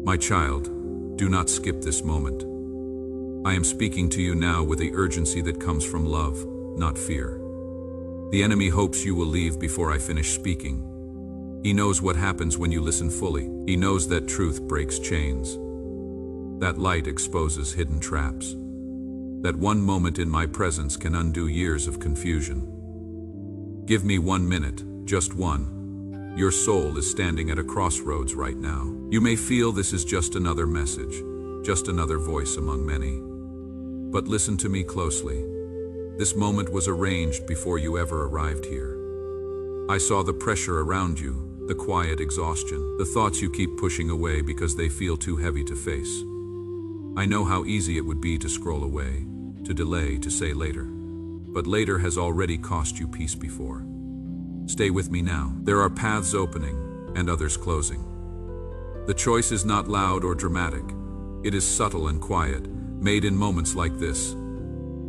My child, do not skip this moment. I am speaking to you now with the urgency that comes from love, not fear. The enemy hopes you will leave before I finish speaking. He knows what happens when you listen fully. He knows that truth breaks chains. That light exposes hidden traps. That one moment in my presence can undo years of confusion. Give me 1 minute, just one. Your soul is standing at a crossroads right now. You may feel this is just another message, just another voice among many. But listen to me closely. This moment was arranged before you ever arrived here. I saw the pressure around you, the quiet exhaustion, the thoughts you keep pushing away because they feel too heavy to face. I know how easy it would be to scroll away, to delay, to say later. But later has already cost you peace before. Stay with me now. There are paths opening and others closing. The choice is not loud or dramatic. It is subtle and quiet, made in moments like this.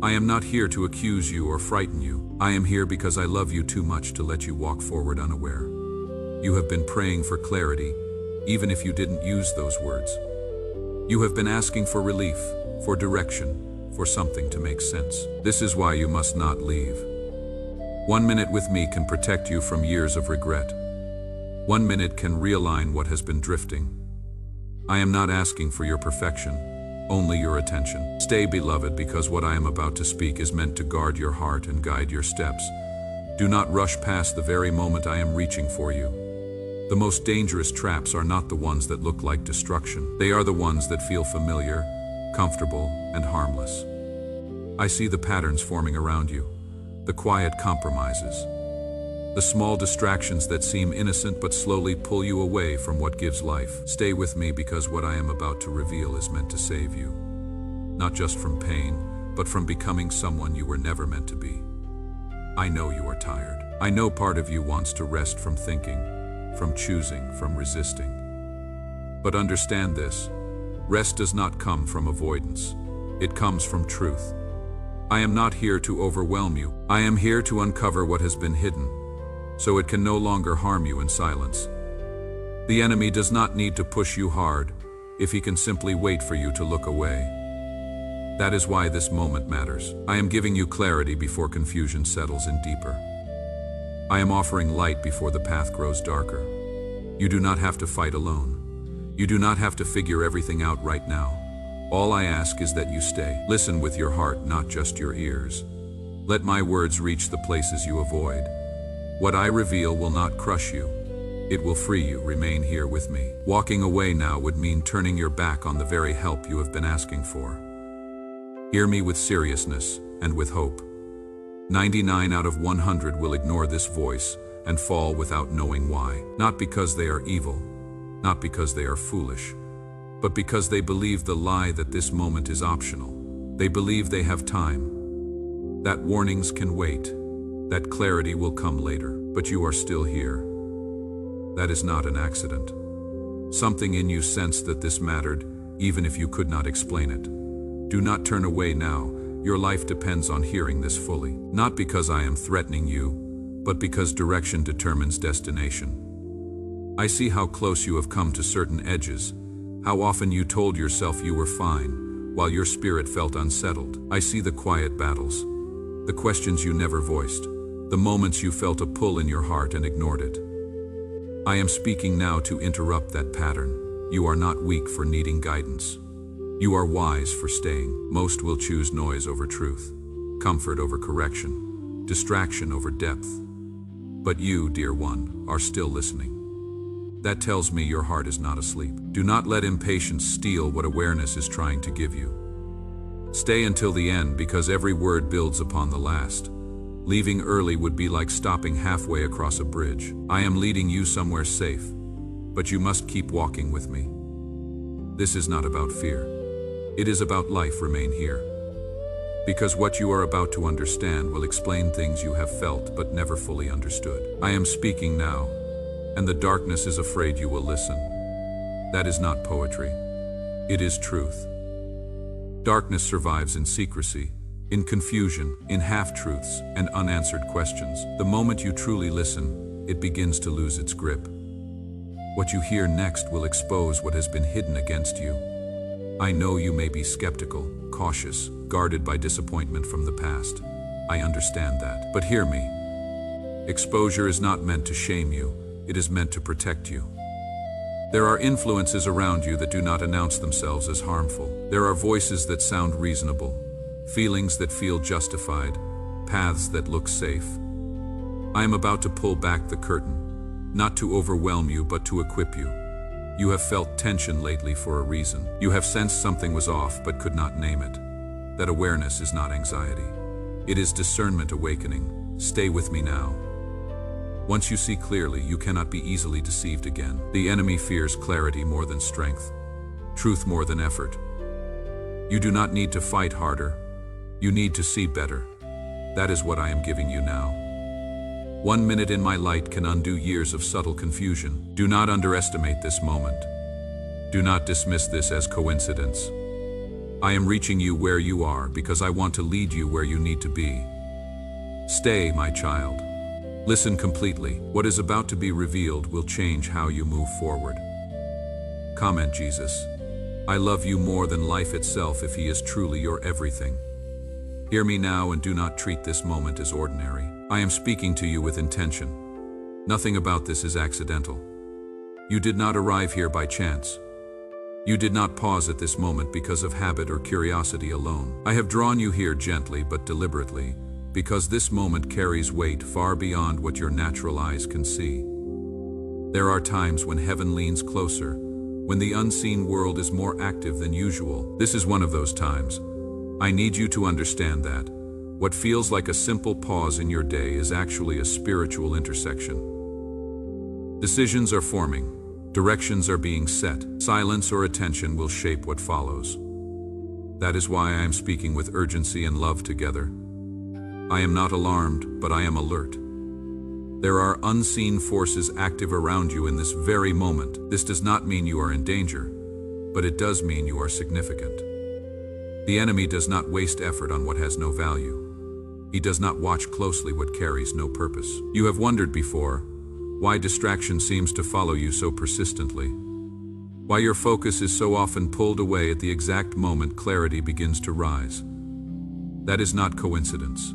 I am not here to accuse you or frighten you. I am here because I love you too much to let you walk forward unaware. You have been praying for clarity, even if you didn't use those words. You have been asking for relief, for direction, for something to make sense. This is why you must not leave. 1 minute with me can protect you from years of regret. 1 minute can realign what has been drifting. I am not asking for your perfection, only your attention. Stay, beloved, because what I am about to speak is meant to guard your heart and guide your steps. Do not rush past the very moment I am reaching for you. The most dangerous traps are not the ones that look like destruction. They are the ones that feel familiar, comfortable, and harmless. I see the patterns forming around you, the quiet compromises, the small distractions that seem innocent but slowly pull you away from what gives life. Stay with me because what I am about to reveal is meant to save you, not just from pain, but from becoming someone you were never meant to be. I know you are tired. I know part of you wants to rest from thinking, from choosing, from resisting. But understand this, rest does not come from avoidance. It comes from truth. I am not here to overwhelm you. I am here to uncover what has been hidden, so it can no longer harm you in silence. The enemy does not need to push you hard if he can simply wait for you to look away. That is why this moment matters. I am giving you clarity before confusion settles in deeper. I am offering light before the path grows darker. You do not have to fight alone. You do not have to figure everything out right now. All I ask is that you stay. Listen with your heart, not just your ears. Let my words reach the places you avoid. What I reveal will not crush you. It will free you. Remain here with me. Walking away now would mean turning your back on the very help you have been asking for. Hear me with seriousness and with hope. 99 out of 100 will ignore this voice and fall without knowing why. Not because they are evil, not because they are foolish, but because they believe the lie that this moment is optional. They believe they have time, that warnings can wait, that clarity will come later, but you are still here. That is not an accident. Something in you sensed that this mattered, even if you could not explain it. Do not turn away now. Your life depends on hearing this fully. Not because I am threatening you, but because direction determines destination. I see how close you have come to certain edges, how often you told yourself you were fine, while your spirit felt unsettled. I see the quiet battles, the questions you never voiced, the moments you felt a pull in your heart and ignored it. I am speaking now to interrupt that pattern. You are not weak for needing guidance. You are wise for staying. Most will choose noise over truth, comfort over correction, distraction over depth. But you, dear one, are still listening. That tells me your heart is not asleep. Do not let impatience steal what awareness is trying to give you. Stay until the end because every word builds upon the last. Leaving early would be like stopping halfway across a bridge. I am leading you somewhere safe, but you must keep walking with me. This is not about fear. It is about life. Remain here. Because what you are about to understand will explain things you have felt but never fully understood. I am speaking now, and the darkness is afraid you will listen. That is not poetry. It is truth. Darkness survives in secrecy, in confusion, in half-truths, and unanswered questions. The moment you truly listen, it begins to lose its grip. What you hear next will expose what has been hidden against you. I know you may be skeptical, cautious, guarded by disappointment from the past. I understand that. But hear me. Exposure is not meant to shame you, it is meant to protect you. There are influences around you that do not announce themselves as harmful. There are voices that sound reasonable, feelings that feel justified, paths that look safe. I am about to pull back the curtain, not to overwhelm you, but to equip you. You have felt tension lately for a reason. You have sensed something was off but could not name it. That awareness is not anxiety. It is discernment awakening. Stay with me now. Once you see clearly, you cannot be easily deceived again. The enemy fears clarity more than strength, truth more than effort. You do not need to fight harder. You need to see better. That is what I am giving you now. 1 minute in my light can undo years of subtle confusion. Do not underestimate this moment. Do not dismiss this as coincidence. I am reaching you where you are because I want to lead you where you need to be. Stay, my child. Listen completely. What is about to be revealed will change how you move forward. Comment, Jesus. I love you more than life itself if He is truly your everything. Hear me now and do not treat this moment as ordinary. I am speaking to you with intention. Nothing about this is accidental. You did not arrive here by chance. You did not pause at this moment because of habit or curiosity alone. I have drawn you here gently but deliberately, because this moment carries weight far beyond what your natural eyes can see. There are times when heaven leans closer, when the unseen world is more active than usual. This is one of those times. I need you to understand that what feels like a simple pause in your day is actually a spiritual intersection. Decisions are forming, directions are being set, silence or attention will shape what follows. That is why I am speaking with urgency and love together. I am not alarmed, but I am alert. There are unseen forces active around you in this very moment. This does not mean you are in danger, but it does mean you are significant. The enemy does not waste effort on what has no value. He does not watch closely what carries no purpose. You have wondered before why distraction seems to follow you so persistently. Why your focus is so often pulled away at the exact moment clarity begins to rise. That is not coincidence.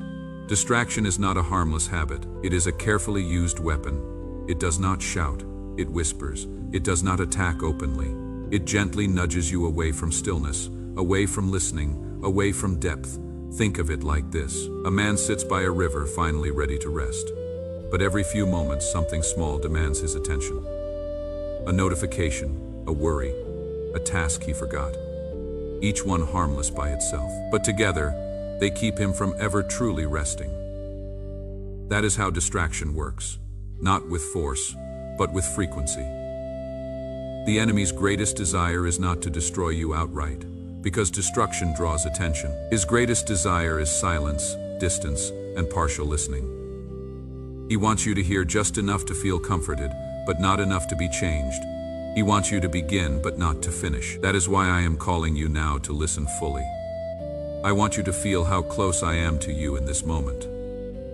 Distraction is not a harmless habit. It is a carefully used weapon. It does not shout. It whispers. It does not attack openly. It gently nudges you away from stillness, away from listening, away from depth. Think of it like this. A man sits by a river, finally ready to rest. But every few moments, something small demands his attention. A notification, a worry, a task he forgot. Each one harmless by itself. But together, they keep him from ever truly resting. That is how distraction works. Not with force, but with frequency. The enemy's greatest desire is not to destroy you outright, because destruction draws attention. His greatest desire is silence, distance, and partial listening. He wants you to hear just enough to feel comforted, but not enough to be changed. He wants you to begin, but not to finish. That is why I am calling you now to listen fully. I want you to feel how close I am to you in this moment.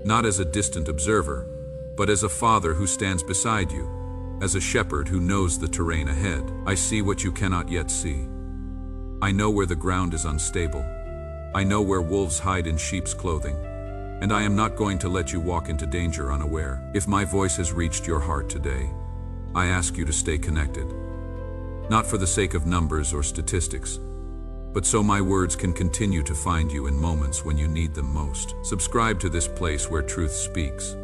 Not as a distant observer, but as a father who stands beside you, as a shepherd who knows the terrain ahead. I see what you cannot yet see. I know where the ground is unstable. I know where wolves hide in sheep's clothing. And I am not going to let you walk into danger unaware. If my voice has reached your heart today, I ask you to stay connected. Not for the sake of numbers or statistics, but so my words can continue to find you in moments when you need them most. Subscribe to this place where truth speaks.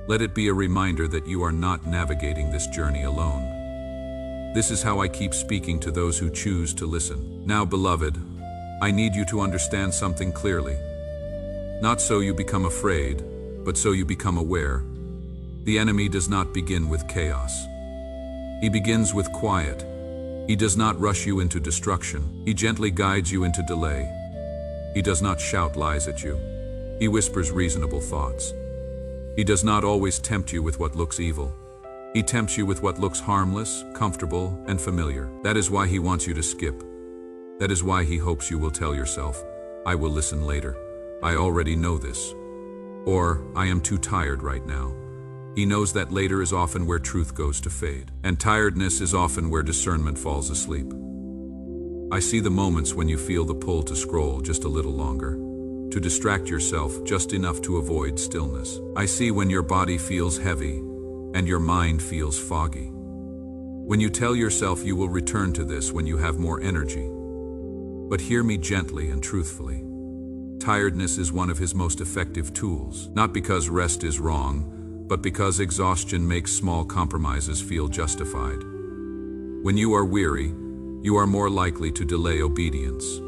Let it be a reminder that you are not navigating this journey alone. This is how I keep speaking to those who choose to listen. Now, beloved, I need you to understand something clearly. Not so you become afraid, but so you become aware. The enemy does not begin with chaos. He begins with quiet. He does not rush you into destruction. He gently guides you into delay. He does not shout lies at you. He whispers reasonable thoughts. He does not always tempt you with what looks evil. He tempts you with what looks harmless, comfortable, and familiar. That is why he wants you to skip. That is why he hopes you will tell yourself, I will listen later. I already know this. Or, I am too tired right now. He knows that later is often where truth goes to fade, and tiredness is often where discernment falls asleep. I see the moments when you feel the pull to scroll just a little longer, to distract yourself just enough to avoid stillness. I see when your body feels heavy and your mind feels foggy. When you tell yourself you will return to this when you have more energy. But hear me gently and truthfully. Tiredness is one of his most effective tools, not because rest is wrong, but because exhaustion makes small compromises feel justified. When you are weary, you are more likely to delay obedience,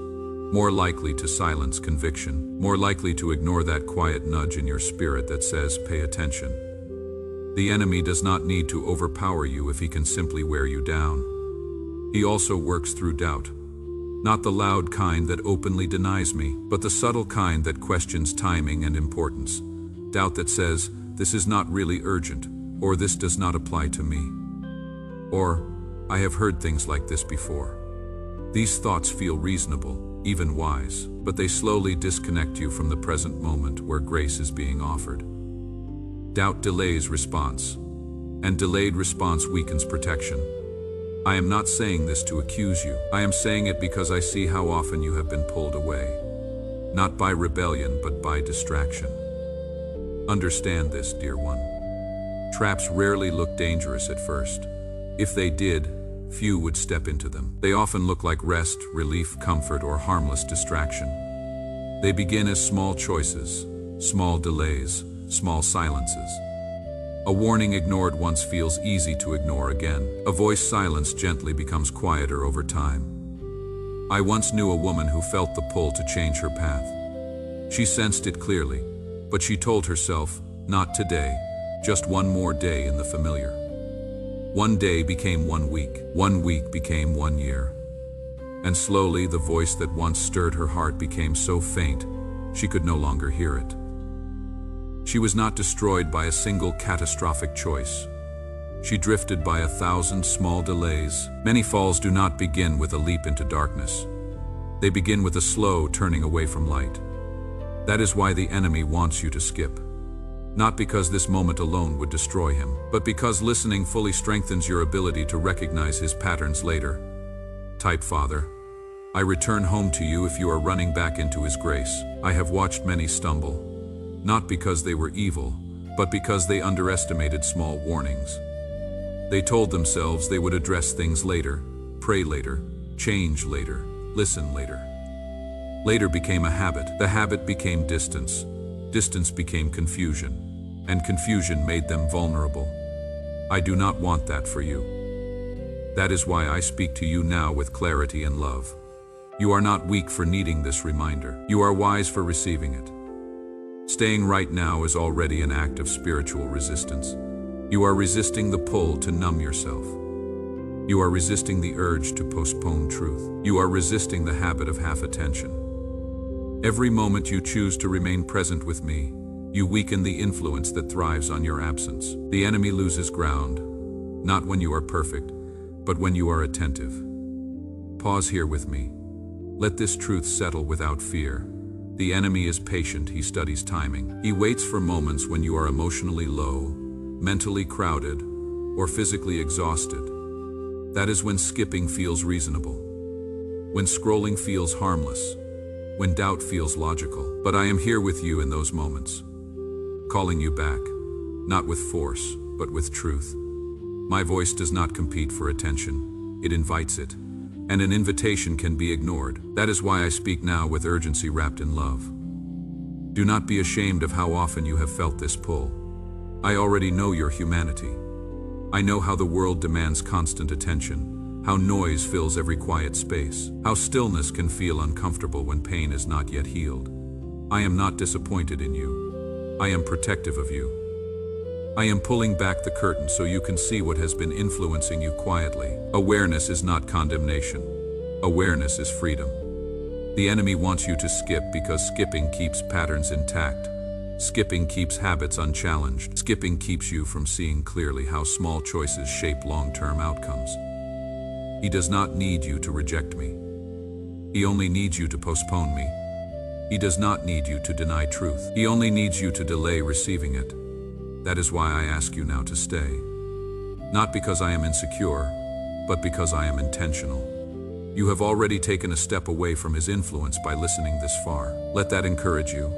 more likely to silence conviction, more likely to ignore that quiet nudge in your spirit that says, pay attention. The enemy does not need to overpower you if he can simply wear you down. He also works through doubt. Not the loud kind that openly denies me, but the subtle kind that questions timing and importance. Doubt that says, this is not really urgent, or this does not apply to me. Or, I have heard things like this before. These thoughts feel reasonable, even wise, but they slowly disconnect you from the present moment where grace is being offered. Doubt delays response, and delayed response weakens protection. I am not saying this to accuse you. I am saying it because I see how often you have been pulled away, not by rebellion, but by distraction. Understand this, dear one. Traps rarely look dangerous at first. If they did, few would step into them. They often look like rest, relief, comfort, or harmless distraction. They begin as small choices, small delays, small silences. A warning ignored once feels easy to ignore again. A voice silenced gently becomes quieter over time. I once knew a woman who felt the pull to change her path. She sensed it clearly, but she told herself, not today, just one more day in the familiar. One day became 1 week became 1 year. And slowly the voice that once stirred her heart became so faint, she could no longer hear it. She was not destroyed by a single catastrophic choice. She drifted by 1,000 small delays. Many falls do not begin with a leap into darkness. They begin with a slow turning away from light. That is why the enemy wants you to skip. Not because this moment alone would destroy him, but because listening fully strengthens your ability to recognize his patterns later. Type, Father, I return home to you if you are running back into his grace. I have watched many stumble. Not because they were evil, but because they underestimated small warnings. They told themselves they would address things later, pray later, change later, listen later. Later became a habit. The habit became distance. Distance became confusion, and confusion made them vulnerable. I do not want that for you. That is why I speak to you now with clarity and love. You are not weak for needing this reminder. You are wise for receiving it. Staying right now is already an act of spiritual resistance. You are resisting the pull to numb yourself. You are resisting the urge to postpone truth. You are resisting the habit of half attention. Every moment you choose to remain present with me, you weaken the influence that thrives on your absence. The enemy loses ground, not when you are perfect, but when you are attentive. Pause here with me. Let this truth settle without fear. The enemy is patient, he studies timing. He waits for moments when you are emotionally low, mentally crowded, or physically exhausted. That is when skipping feels reasonable, when scrolling feels harmless, when doubt feels logical. But I am here with you in those moments, calling you back, not with force, but with truth. My voice does not compete for attention, it invites it. And an invitation can be ignored. That is why I speak now with urgency wrapped in love. Do not be ashamed of how often you have felt this pull. I already know your humanity. I know how the world demands constant attention, how noise fills every quiet space, how stillness can feel uncomfortable when pain is not yet healed. I am not disappointed in you. I am protective of you. I am pulling back the curtain so you can see what has been influencing you quietly. Awareness is not condemnation. Awareness is freedom. The enemy wants you to skip because skipping keeps patterns intact. Skipping keeps habits unchallenged. Skipping keeps you from seeing clearly how small choices shape long-term outcomes. He does not need you to reject me. He only needs you to postpone me. He does not need you to deny truth. He only needs you to delay receiving it. That is why I ask you now to stay. Not because I am insecure, but because I am intentional. You have already taken a step away from his influence by listening this far. Let that encourage you.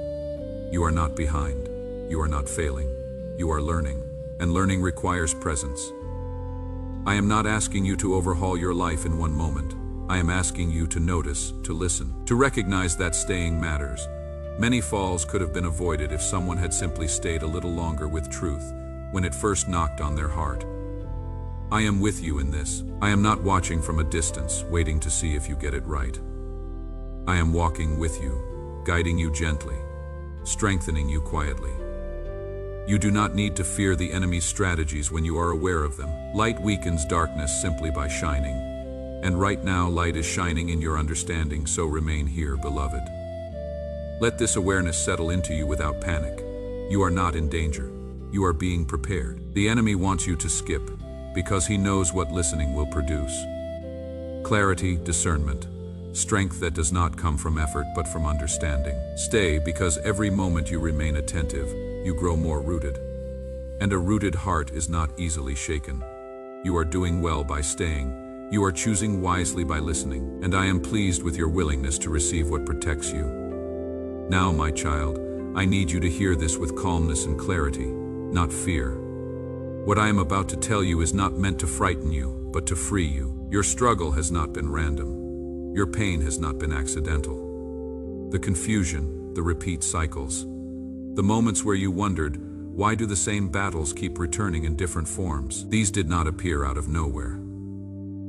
You are not behind. You are not failing. You are learning, and learning requires presence. I am not asking you to overhaul your life in one moment. I am asking you to notice, to listen, to recognize that staying matters. Many falls could have been avoided if someone had simply stayed a little longer with truth when it first knocked on their heart. I am with you in this. I am not watching from a distance, waiting to see if you get it right. I am walking with you, guiding you gently, strengthening you quietly. You do not need to fear the enemy's strategies when you are aware of them. Light weakens darkness simply by shining. And right now, light is shining in your understanding, so remain here, beloved. Let this awareness settle into you without panic. You are not in danger. You are being prepared. The enemy wants you to skip, because he knows what listening will produce. Clarity, discernment, strength that does not come from effort but from understanding. Stay, because every moment you remain attentive, you grow more rooted. And a rooted heart is not easily shaken. You are doing well by staying. You are choosing wisely by listening. And I am pleased with your willingness to receive what protects you. Now, my child, I need you to hear this with calmness and clarity, not fear. What I am about to tell you is not meant to frighten you, but to free you. Your struggle has not been random. Your pain has not been accidental. The confusion, the repeat cycles, the moments where you wondered, why do the same battles keep returning in different forms? These did not appear out of nowhere.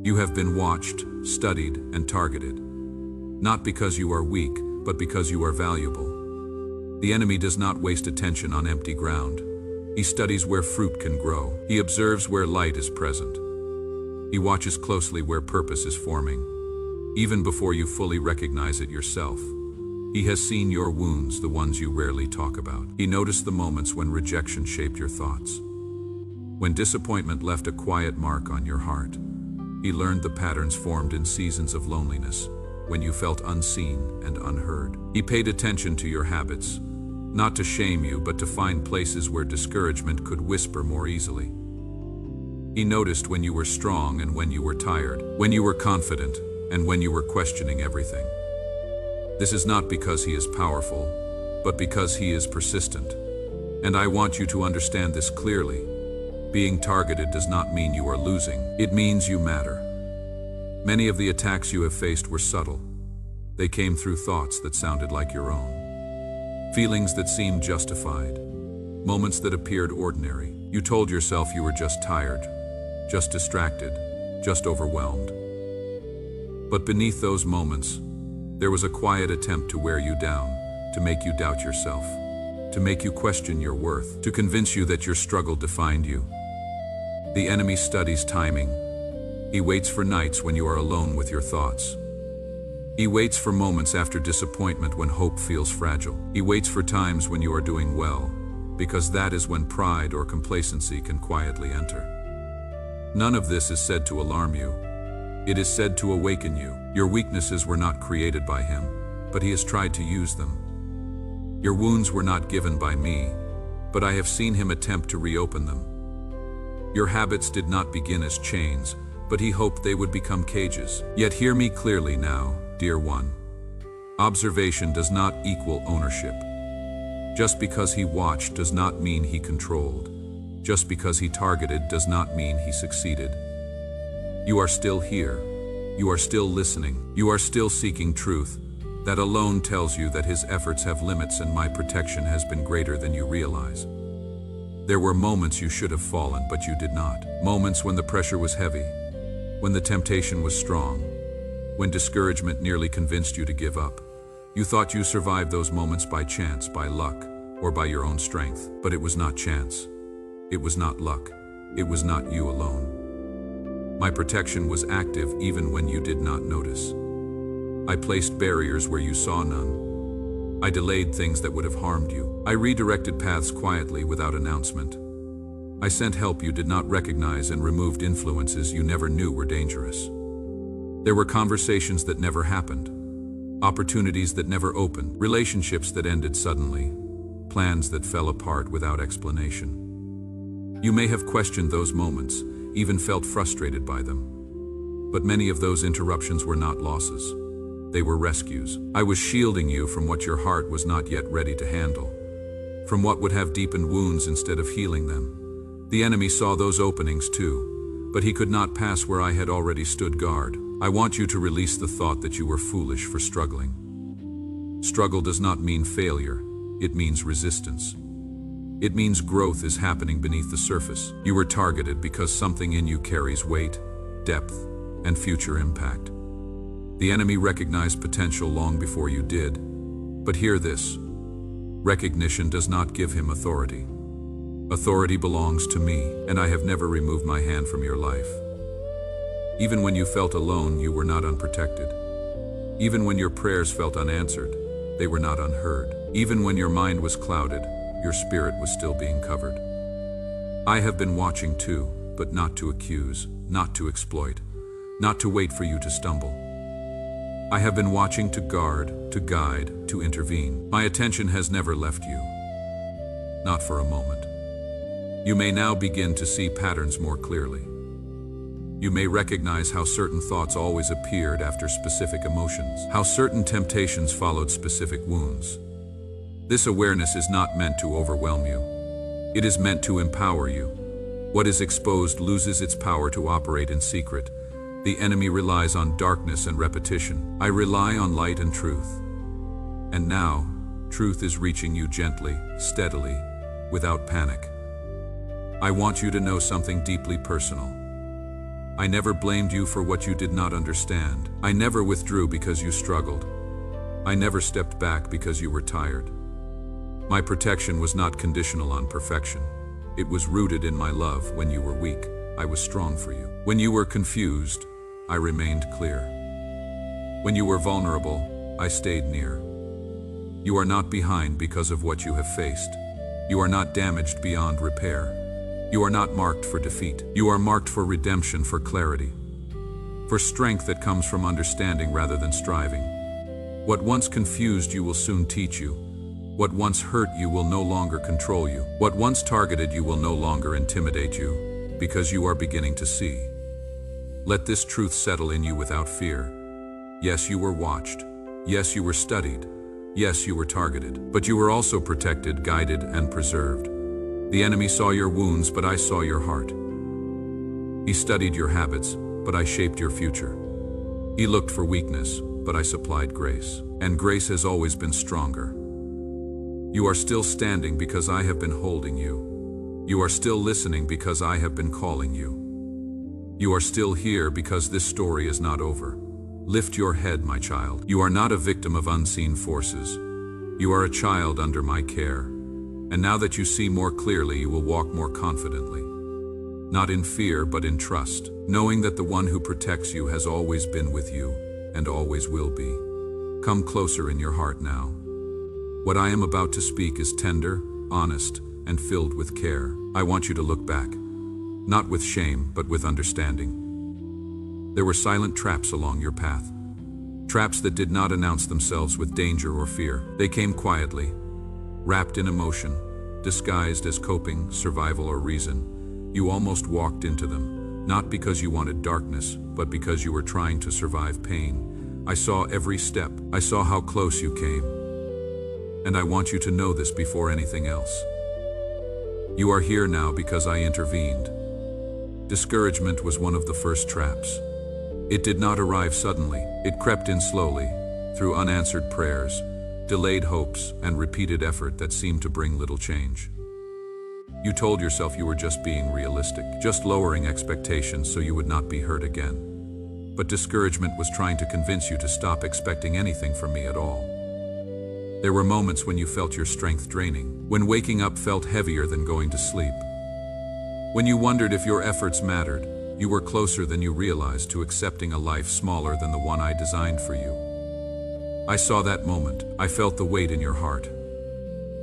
You have been watched, studied, and targeted. Not because you are weak, but because you are valuable. The enemy does not waste attention on empty ground. He studies where fruit can grow. He observes where light is present. He watches closely where purpose is forming. Even before you fully recognize it yourself, he has seen your wounds, the ones you rarely talk about. He noticed the moments when rejection shaped your thoughts, when disappointment left a quiet mark on your heart. He learned the patterns formed in seasons of loneliness, when you felt unseen and unheard. He paid attention to your habits, not to shame you, but to find places where discouragement could whisper more easily. He noticed when you were strong and when you were tired, when you were confident and when you were questioning everything. This is not because he is powerful, but because he is persistent. And I want you to understand this clearly. Being targeted does not mean you are losing. It means you matter. Many of the attacks you have faced were subtle. They came through thoughts that sounded like your own, feelings that seemed justified, moments that appeared ordinary. You told yourself you were just tired, just distracted, just overwhelmed. But beneath those moments, there was a quiet attempt to wear you down, to make you doubt yourself, to make you question your worth, to convince you that your struggle defined you. The enemy studies timing. He waits for nights when you are alone with your thoughts. He waits for moments after disappointment when hope feels fragile. He waits for times when you are doing well, because that is when pride or complacency can quietly enter. None of this is said to alarm you. It is said to awaken you. Your weaknesses were not created by him, but he has tried to use them. Your wounds were not given by me, but I have seen him attempt to reopen them. Your habits did not begin as chains, but he hoped they would become cages. Yet hear me clearly now, dear one. Observation does not equal ownership. Just because he watched does not mean he controlled. Just because he targeted does not mean he succeeded. You are still here. You are still listening. You are still seeking truth. That alone tells you that his efforts have limits and my protection has been greater than you realize. There were moments you should have fallen, but you did not. Moments when the pressure was heavy, when the temptation was strong, when discouragement nearly convinced you to give up. You thought you survived those moments by chance, by luck, or by your own strength. But it was not chance. It was not luck. It was not you alone. My protection was active even when you did not notice. I placed barriers where you saw none. I delayed things that would have harmed you. I redirected paths quietly without announcement. I sent help you did not recognize and removed influences you never knew were dangerous. There were conversations that never happened, opportunities that never opened, relationships that ended suddenly, plans that fell apart without explanation. You may have questioned those moments, even felt frustrated by them. But many of those interruptions were not losses. They were rescues. I was shielding you from what your heart was not yet ready to handle, from what would have deepened wounds instead of healing them. The enemy saw those openings too, but he could not pass where I had already stood guard. I want you to release the thought that you were foolish for struggling. Struggle does not mean failure, it means resistance. It means growth is happening beneath the surface. You were targeted because something in you carries weight, depth, and future impact. The enemy recognized potential long before you did. But hear this: recognition does not give him authority. Authority belongs to me, and I have never removed my hand from your life. Even when you felt alone, you were not unprotected. Even when your prayers felt unanswered, they were not unheard. Even when your mind was clouded, your spirit was still being covered. I have been watching too, but not to accuse, not to exploit, not to wait for you to stumble. I have been watching to guard, to guide, to intervene. My attention has never left you. Not for a moment. You may now begin to see patterns more clearly. You may recognize how certain thoughts always appeared after specific emotions, how certain temptations followed specific wounds. This awareness is not meant to overwhelm you. It is meant to empower you. What is exposed loses its power to operate in secret. The enemy relies on darkness and repetition. I rely on light and truth. And now, truth is reaching you gently, steadily, without panic. I want you to know something deeply personal. I never blamed you for what you did not understand. I never withdrew because you struggled. I never stepped back because you were tired. My protection was not conditional on perfection. It was rooted in my love. When you were weak, I was strong for you. When you were confused, I remained clear. When you were vulnerable, I stayed near. You are not behind because of what you have faced. You are not damaged beyond repair. You are not marked for defeat. You are marked for redemption, for clarity, for strength that comes from understanding rather than striving. What once confused you will soon teach you. What once hurt you will no longer control you. What once targeted you will no longer intimidate you, because you are beginning to see. Let this truth settle in you without fear. Yes, you were watched. Yes, you were studied. Yes, you were targeted. But you were also protected, guided, and preserved. The enemy saw your wounds, but I saw your heart. He studied your habits, but I shaped your future. He looked for weakness, but I supplied grace. And grace has always been stronger. You are still standing because I have been holding you. You are still listening because I have been calling you. You are still here because this story is not over. Lift your head, my child. You are not a victim of unseen forces. You are a child under my care. And now that you see more clearly, you will walk more confidently. Not in fear, but in trust, knowing that the one who protects you has always been with you and always will be. Come closer in your heart now. What I am about to speak is tender, honest, and filled with care. I want you to look back, not with shame, but with understanding. There were silent traps along your path, traps that did not announce themselves with danger or fear. They came quietly, wrapped in emotion, disguised as coping, survival, or reason. You almost walked into them, not because you wanted darkness, but because you were trying to survive pain. I saw every step. I saw how close you came. And I want you to know this before anything else. You are here now because I intervened. Discouragement was one of the first traps. It did not arrive suddenly. It crept in slowly, through unanswered prayers, delayed hopes, and repeated effort that seemed to bring little change. You told yourself you were just being realistic, just lowering expectations so you would not be hurt again. But discouragement was trying to convince you to stop expecting anything from me at all. There were moments when you felt your strength draining, when waking up felt heavier than going to sleep. When you wondered if your efforts mattered, you were closer than you realized to accepting a life smaller than the one I designed for you. I saw that moment. I felt the weight in your heart,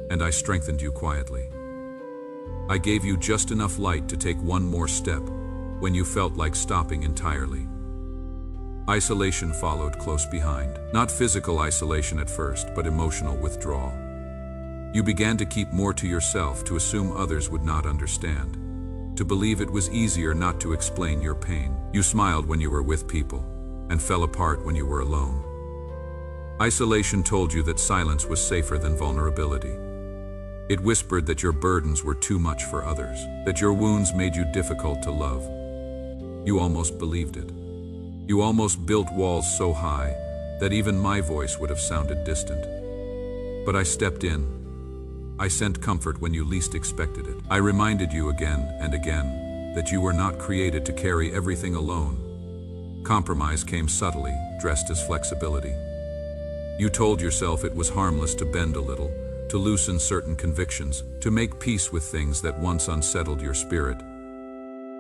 and I strengthened you quietly. I gave you just enough light to take one more step when you felt like stopping entirely. Isolation followed close behind. Not physical isolation at first, but emotional withdrawal. You began to keep more to yourself, to assume others would not understand. to believe it was easier not to explain your pain. You smiled when you were with people, and fell apart when you were alone. Isolation told you that silence was safer than vulnerability. It whispered that your burdens were too much for others, that your wounds made you difficult to love. You almost believed it. You almost built walls so high that even my voice would have sounded distant. But I stepped in. I sent comfort when you least expected it. I reminded you again and again that you were not created to carry everything alone. Compromise came subtly, dressed as flexibility. You told yourself it was harmless to bend a little, to loosen certain convictions, to make peace with things that once unsettled your spirit.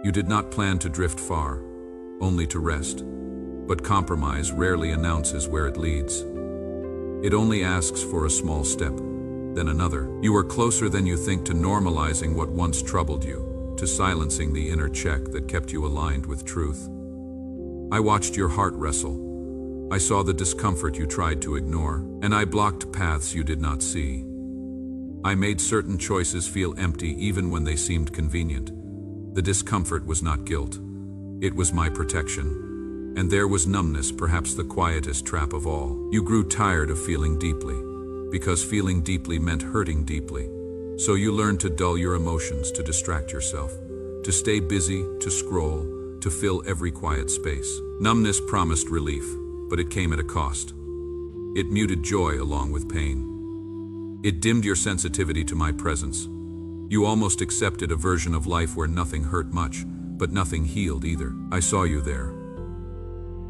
You did not plan to drift far, only to rest. But compromise rarely announces where it leads. It only asks for a small step, then another. You are closer than you think to normalizing what once troubled you, to silencing the inner check that kept you aligned with truth. I watched your heart wrestle. I saw the discomfort you tried to ignore, and I blocked paths you did not see. I made certain choices feel empty even when they seemed convenient. The discomfort was not guilt. It was my protection. And there was numbness, perhaps the quietest trap of all. You grew tired of feeling deeply, because feeling deeply meant hurting deeply. So you learned to dull your emotions, to distract yourself, to stay busy, to scroll, to fill every quiet space. Numbness promised relief, but it came at a cost. It muted joy along with pain. It dimmed your sensitivity to my presence. You almost accepted a version of life where nothing hurt much, but nothing healed either. I saw you there.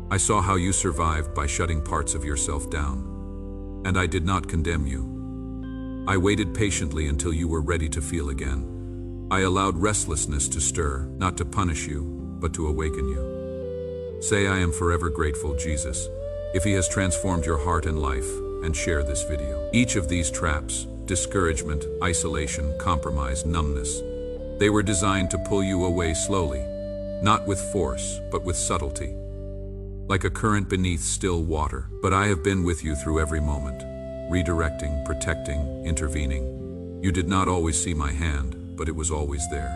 I saw how you survived by shutting parts of yourself down. And I did not condemn you. I waited patiently until you were ready to feel again. I allowed restlessness to stir, not to punish you, but to awaken you. Say, I am forever grateful, Jesus, if He has transformed your heart and life, and share this video. Each of these traps, discouragement, isolation, compromise, numbness, they were designed to pull you away slowly, not with force, but with subtlety, like a current beneath still water. But I have been with you through every moment, redirecting, protecting, intervening. You did not always see my hand, but it was always there.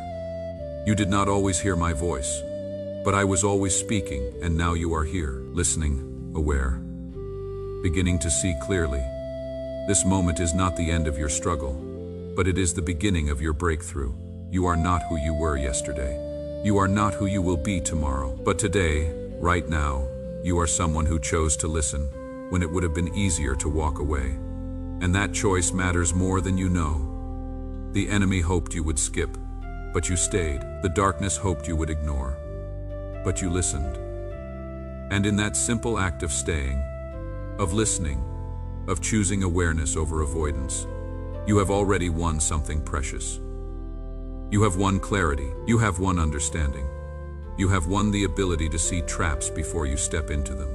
You did not always hear my voice, but I was always speaking, and now you are here, listening, aware, beginning to see clearly. This moment is not the end of your struggle, but it is the beginning of your breakthrough. You are not who you were yesterday. You are not who you will be tomorrow. But today, right now, you are someone who chose to listen when it would have been easier to walk away. And that choice matters more than you know. The enemy hoped you would skip, but you stayed. The darkness hoped you would ignore, but you listened. And in that simple act of staying, of listening, of choosing awareness over avoidance, you have already won something precious. You have won clarity. You have won understanding. You have won the ability to see traps before you step into them.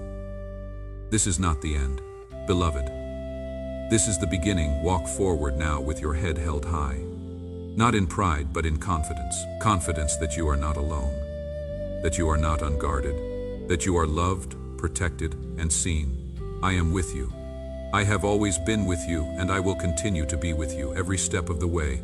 This is not the end, beloved. This is the beginning. Walk forward now with your head held high. Not in pride, but in confidence. Confidence that you are not alone, that you are not unguarded, that you are loved, protected, and seen. I am with you. I have always been with you, and I will continue to be with you every step of the way.